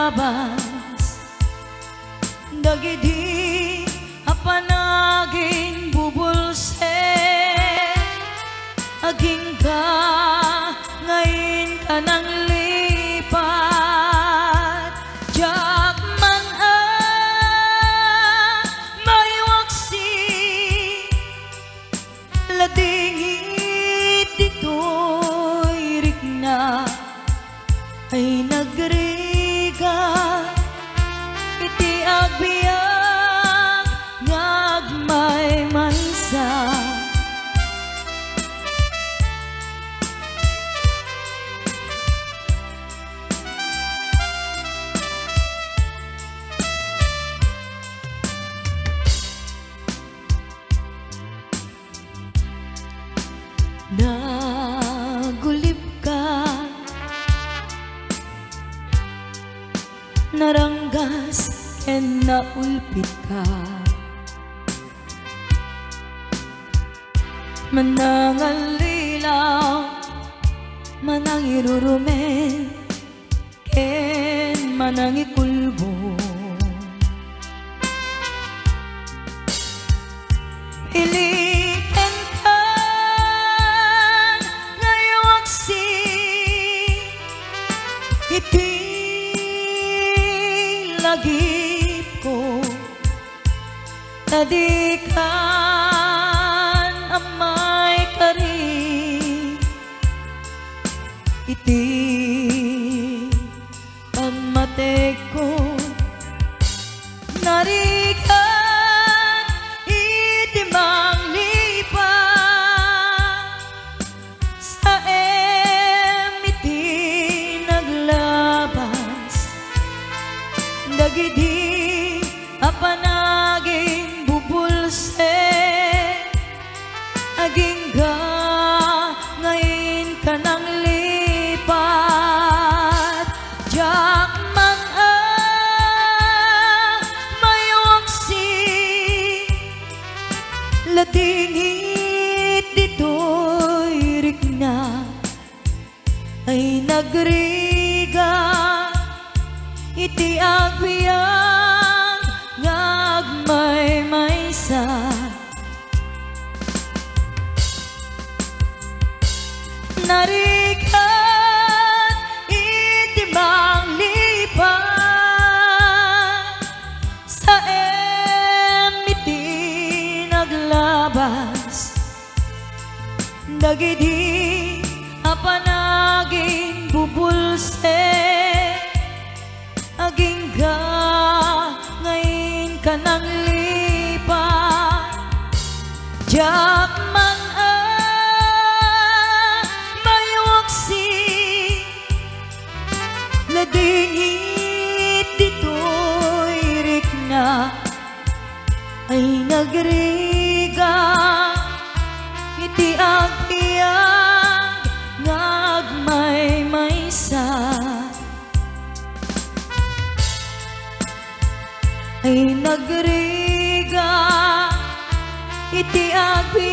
naglabas dagiti apanagin bubulse aging ka ngayon ka nang lipat jak man may waksi ladingit dito'y rikna ay nagriga iti agbiag ngagmay maysa nagulip ka naranggas ken naulpit ka manangalilaw manangirurumen ken manangikulbo iliken ka ngayawaksi iti lagip ko tadikan amay kari iti pagmatek ko narikan iti manglipat sa iti naglabas dagiti apanagin bubulse aging ka ngayon ka nang lipat jak man may waksi ladingit dito'y rikna ay nagriga iti agbiag ngagmay maysa narikan iti manglipat sa iti naglabas dagiti apanagin bubulse aging ka ngayon ka nang lipat jak man may waksi ladingit dito'y rikna ay nagriga iti agbiag ngagmay maysa ay nagriga iti agbiag